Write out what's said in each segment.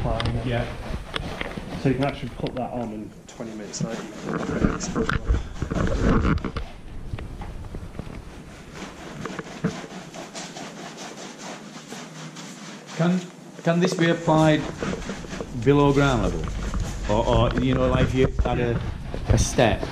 applying it. Yeah. So you can actually put that on in 20 minutes later. Can this be applied below ground level, or you know, like if you had a step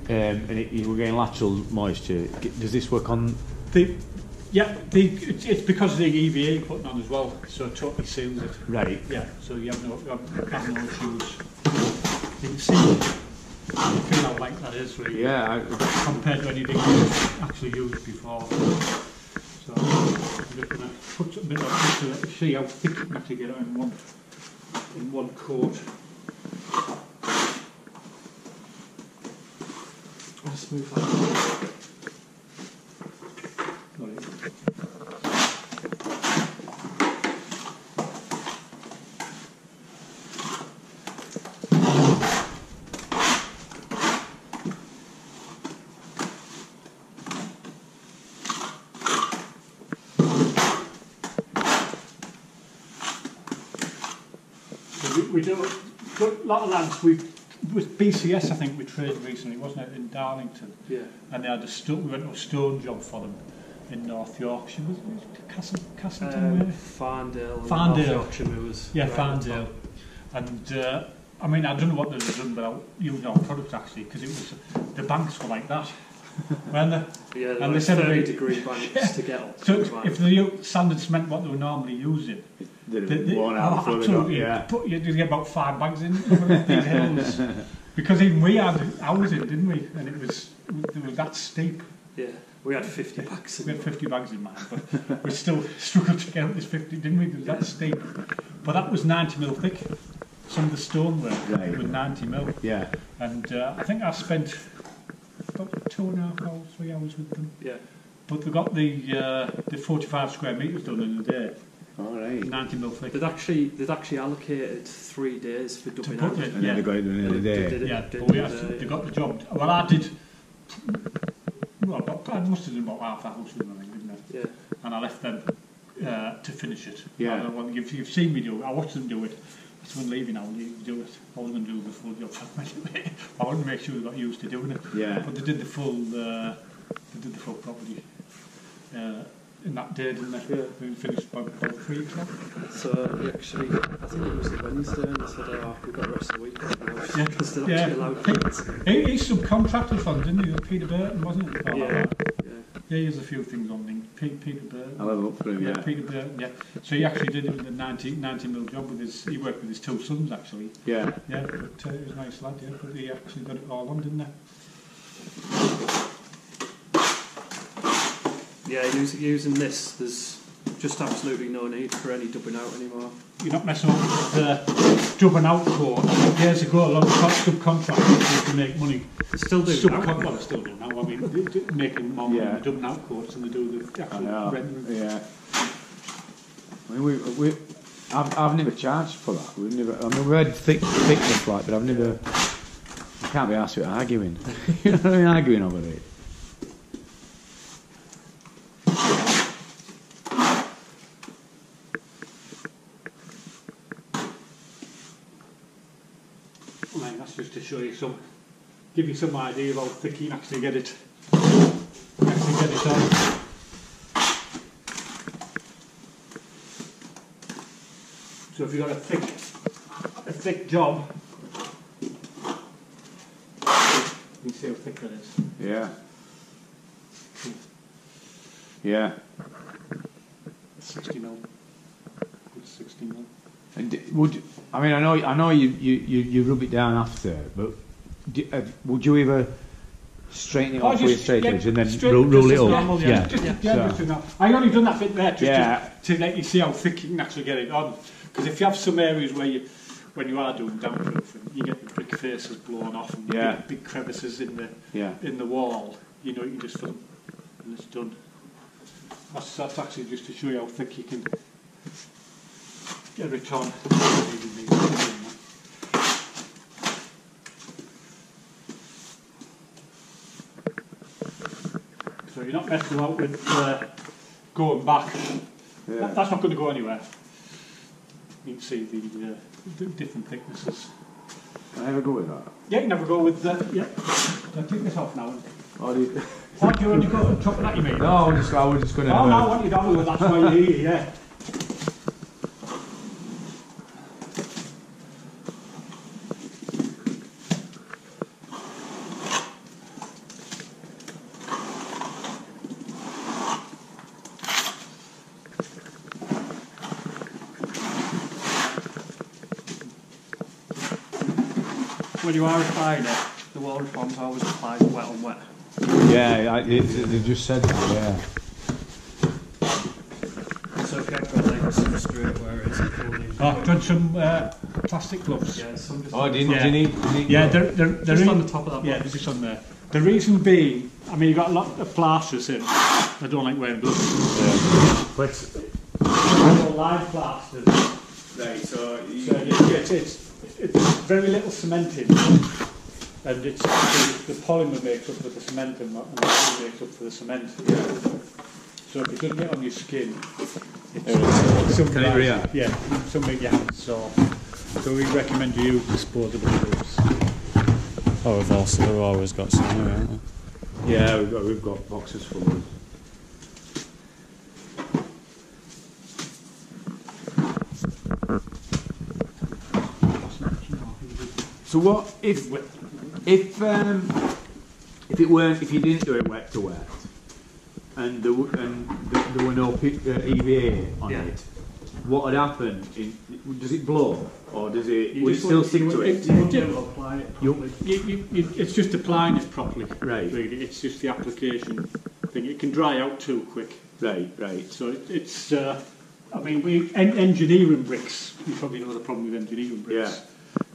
and you were getting lateral moisture, does this work on? It's because of the EVA putting on as well, so it totally seals it. Right. Yeah, so you have no issues. You can see how light that is, really. Yeah. Compared to anything you've actually used before. So I'm just going to put a bit of it to see how thick you can actually get it in one coat. I'll smooth that. We do a lot of lads. With BCS, I think we traded recently, wasn't it, in Darlington? Yeah. And they had we went to a stone job for them in North Yorkshire. Was it Castleton? Farndale. Farndale. North Yorkshire was. Yeah, right Farndale. And I mean, I don't know what they'd have done without using our product actually, because it was the banks were like that. Weren't they? Yeah, and they said 30-degree banks to get up. So if they used sanded cement, what they were normally using, They worn out before absolutely, they got, you get about 5 bags in these hills. Because even we had ours in, didn't we? And it was that steep. Yeah, we had 50 bags in. We had 50 bags in mine, but we still struggled to get up this 50, didn't we? It was that steep. But that was 90mm thick. Some of the stonework was 90mm. Yeah. And I think I spent about 2.5 hours, 3 hours with them. Yeah. But they got the 45 square metres done in a day. All right. 90mm thick. They'd actually allocated 3 days for dubbing out. And then they got it done in a day. They got the job. Well, I did. Well, I must have done about half a house with them, I think, didn't I? Yeah. And I left them to finish it. Yeah. Well, you've seen me do it. I watched them do it. Someone leaving now, you do it. I was going to do the full job. I wanted to make sure they got used to doing it. Yeah. But they did the full. They did the full property in that day, didn't they? Yeah. We finished about 3 o'clock. So we actually, I think it was the Wednesday, and they said, "Oh, we've got the rest of the week." Yeah, because they're actually allowed. He subcontracted for them, didn't he? Peter Burton, wasn't it? Yeah. Yeah, he has a few things on him. Peter Burton. I'll have a look for him, yeah. Peter Burton, yeah. So he actually did it with a 90mm job with he worked with his 2 sons actually. Yeah. Yeah, but he was a nice lad, yeah, but he actually got it all on, didn't he? Yeah, using this, there's just absolutely no need for any dubbing out anymore. You're not messing up with the dubbing out court. Years ago, a lot of subcontractors used to make money. Still do now? Well, they still do now. I mean, making more money on the dubbing out courts than they do the actual rendering. Yeah. I mean, I've never charged for that. We've never. I mean, we had thickness like, but I've never. I can't be asked with arguing. You know what I mean? Arguing over it. Well, that's just to show you give you some idea of how thick you can actually get it. On. So if you've got a thick job, you can see how thick that is. Yeah. Yeah. 60mm. Good 60mm. And I know you rub it down after, but would you ever straighten it off with a straight edge and then roll it up? Normal, yeah. I only done that bit there just to let you see how thick you can actually get it on. Because if you have some areas where when you are doing dampproofing, you get the brick faces blown off and big crevices in the wall. You know, you can just fill them and it's done. That's actually just to show you how thick you can get it on. So you're not messing about with going back. That's not going to go anywhere. you can see the different thicknesses. Can I have a go with that? Yeah, you can have a go with the. Yeah. I'll take this off now. Or do you... What do you want to go top of that? You mean? No, I was just going to. Oh no, I want you down with that's why you're here. Yeah. When you are applying it, the water bombs always applied wet on wet. Yeah, they just said that, yeah. So if you have got like a substrate where it's fully... Oh, done some plastic gloves. Yeah, some just... Oh, do you need Yeah, they're just on the top of that box. Yeah, they're just on there. The reason being, I mean, you've got a lot of plasters in. I don't like wearing gloves. Yeah. But all live plasters. Right, so It's very little cementing, and it's the polymer makes up for the cement, and not the polymer makes up for the cement. Yeah. So if it doesn't get on your skin, it's something. Can it react? Yeah, something your hands sore. So we recommend you use disposable gloves. Oh, we've always got some here, haven't we? Yeah, we've got boxes full of. So what if you didn't do it wet to wet, and there were no EVA on it, what would happen? Does it blow, or does it? Would it still stick to it? Apply it It's just applying it properly. Right. Really, it's just the application thing. It can dry out too quick. Right. So it's. I mean, engineering bricks. You probably know the problem with engineering bricks. Yeah.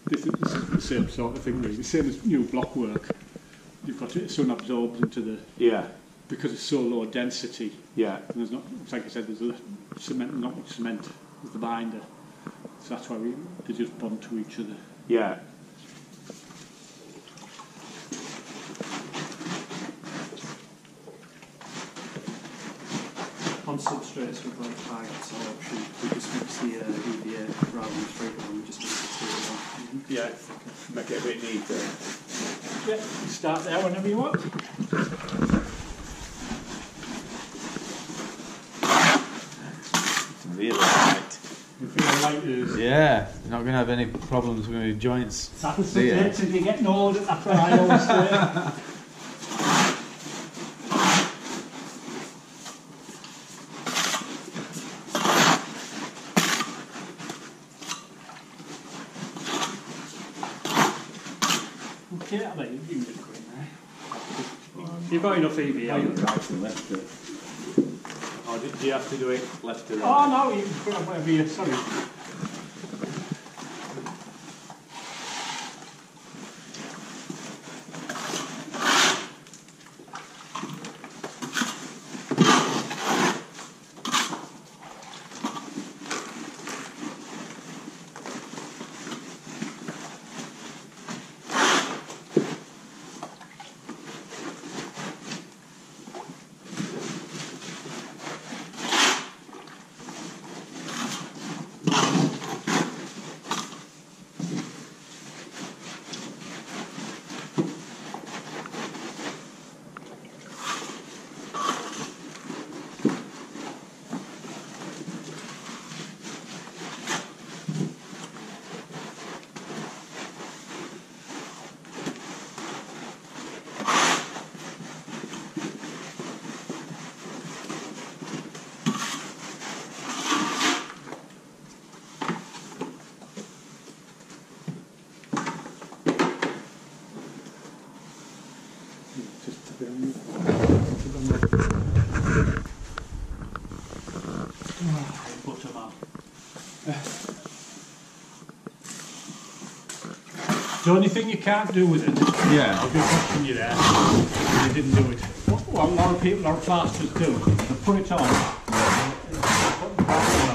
This is the same sort of thing, really. The same as new block work. You've got it, sun absorbs into the... Yeah. Because it's so low density. Yeah. And there's not, like I said, there's not much cement with the binder. So that's why they just bond to each other. Yeah. on substrates with like high absorption. We just mix the EVA rather than straight one. We just mix the two on. Yeah. Make it a bit neater. Yeah, start there whenever you want. It's really light. You feel like there's... Yeah, you're not going to have any problems with your joints. That's the if you're getting older, that's what I always say. Okay, I mean, you can just go in there. You've got enough EVA. Right and left it. Or do you have to do it left to right? Oh no, you can put it whatever you... Sorry. The only thing you can't do with it, Yeah. I'll be watching you there, you didn't do it. What a lot of people, a lot of plasters do, they put it on, put the plaster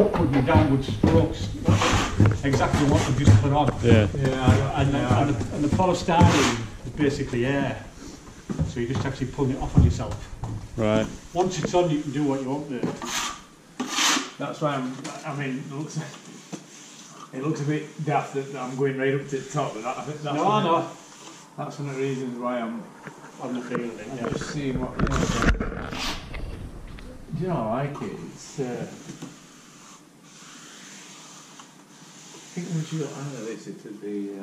upward and downward strokes, exactly what they just put on. Yeah. And the polystyrene is basically air, so you're just actually pulling it off on yourself. Right. Once it's on, you can do what you want with it. That's why I mean, it looks a bit daft that I'm going right up to the top, but I think that's that's one of the reasons why I'm the feeling it. I'm just seeing what, do you know, I like it. It's, I think once you got out of this, it would be.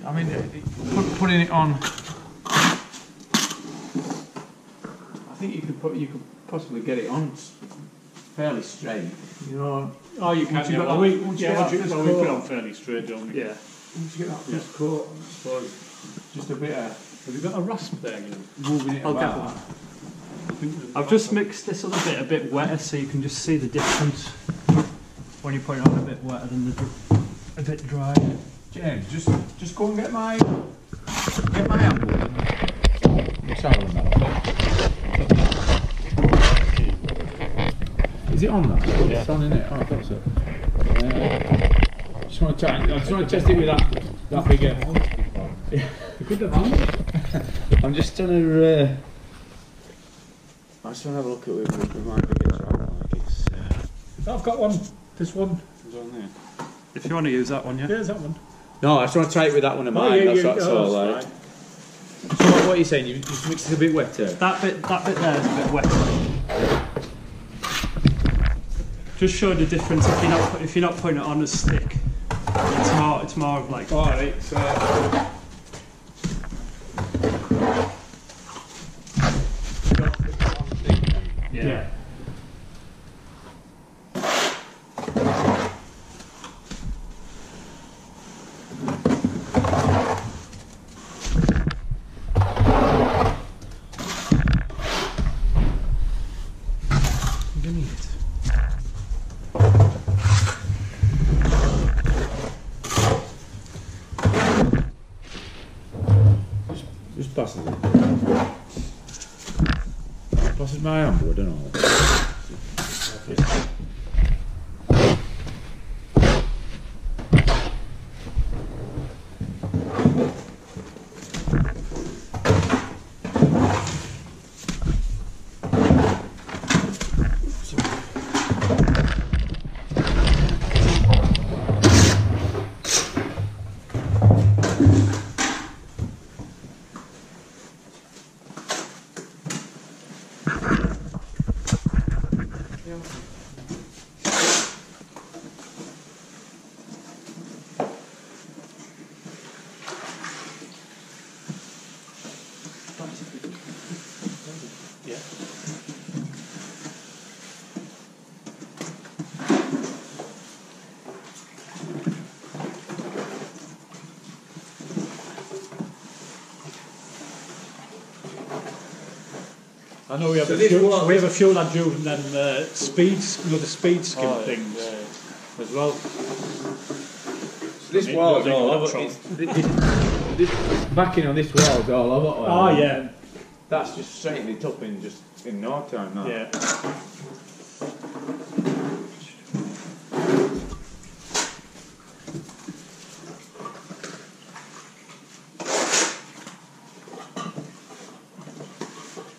I mean, putting it on. I think you could possibly get it on fairly straight. You know. Oh, you can. Yeah, We put it on fairly straight, don't we? Yeah. Once you get that first coat, I suppose just a bit of. Have you got a rasp there? Moving it I'll get about. one. I've just mixed this other bit a bit wetter, so you can just see the difference when you put it on a bit wetter than a bit dry. James, just go and get my amble. Is it on that? Yeah. It's on, isn't it? Oh, I thought so. I just want to test it with that bigger. Yeah. I'm just trying to. I just want to have a look at it with my bigger trap. Like it's. I've got one. This one. Is on there. If you want to use that one, yeah. There's that one. No, I just want to try it with that one of mine. That's all right. So what are you saying? You just mix it a bit wetter. That bit there is a bit wetter. Just show the difference if you're not putting it on a stick. It's more of like. All right. So. Yeah. Just passes it. Passes my arm, I don't know. I know we have a fuel adjuvant and then the speed skim things as well. So this wall's all over. This backing on this wall's all over. Oh yeah. That's just straightened it up in no time now. Yeah.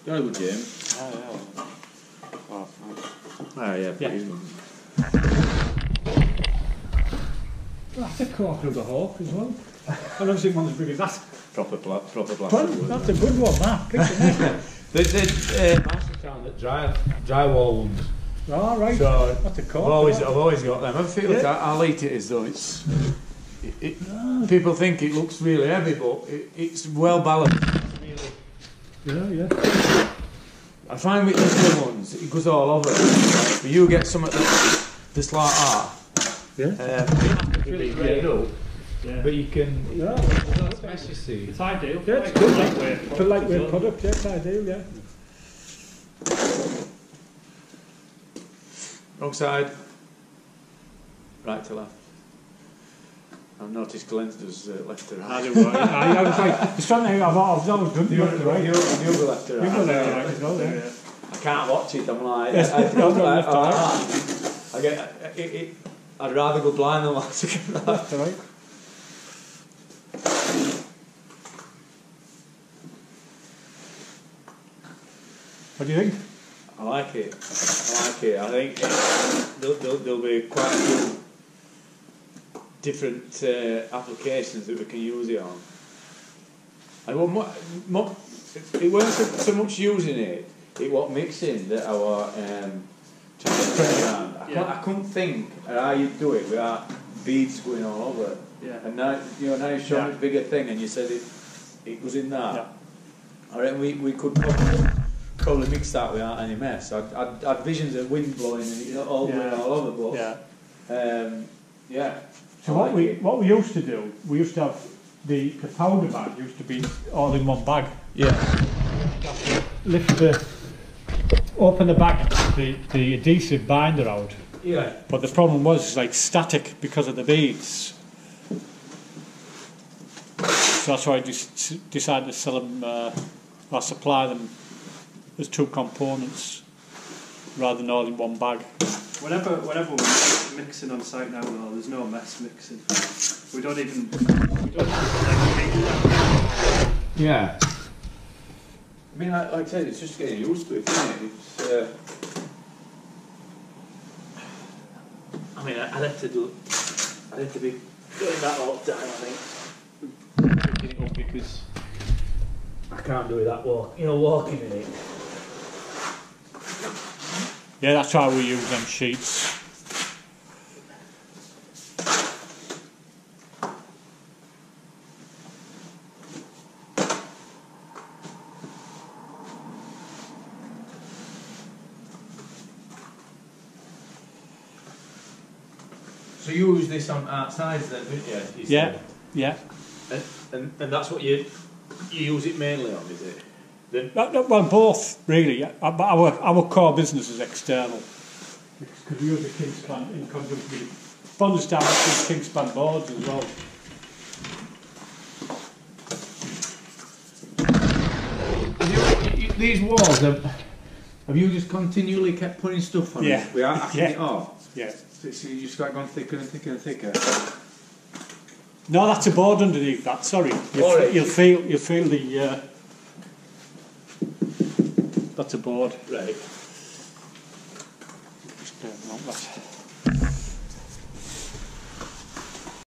Very good, Jim. Oh yeah. Oh yeah. That's a cork of the hawk as well. I've never seen one as big as that. Proper plaster. That's a good one, that. There's a master town that drywalled. Oh, right. So that's a cork. I've always got them. I feel like I'll eat it as though it's. People think it looks really heavy, but it's well balanced. Yeah. I find with these little ones, it goes all over. But you get some that's like that. Yeah. Really grade up. Yeah. But you can. Yeah. That's nice, you see. It's ideal. Yeah, it's good. For lightweight product, yeah, it's ideal, yeah. Wrong side. Right to left. I've noticed Glenn's does left to right. I was like, it's something I've always done left to right. You'll go left to right. You go left to right as well, yeah. I can't watch it, I'm like... Yes, I'd rather go blind than watch it left to right. What do you think? I like it. I think there'll be quite a few different applications that we can use it on. And it weren't so much using it, it was mixing that our I couldn't think of how you do it without beads going all over it. Yeah. And now you're showing a bigger thing, and you said it was in that. Yeah. I reckon we could probably mix that without any mess. I'd visions of wind blowing and all going all over, but yeah. So what we used to do, we used to have the powder bag used to be all in one bag. Yeah. Open the bag, the adhesive binder out. Yeah. But the problem was it's like static because of the beads. So that's why I decided to sell them or supply them as two components rather than all in one bag. Whenever we're mixing on site now, though, there's no mess mixing. We don't even Yeah. I mean, like I said, it's just getting used to it, isn't it? It's, I mean, I'd have to be doing that all the time, I think. Picking it up because I can't do that walking in it. Yeah, that's why we use them sheets. So you use this on outsides then, don't you? Yeah, yeah. And that's what you use it mainly on, is it? Well, both really. But our core business is external. Because we use the Kingspan in conjunction with bonds down with Kingspan boards as well. These walls, have you just continually kept putting stuff on it? We are hacking it off? Yeah. So you just got gone thicker and thicker and thicker? No, that's a board underneath that, sorry. You'll feel the... that's a board. Right. Just,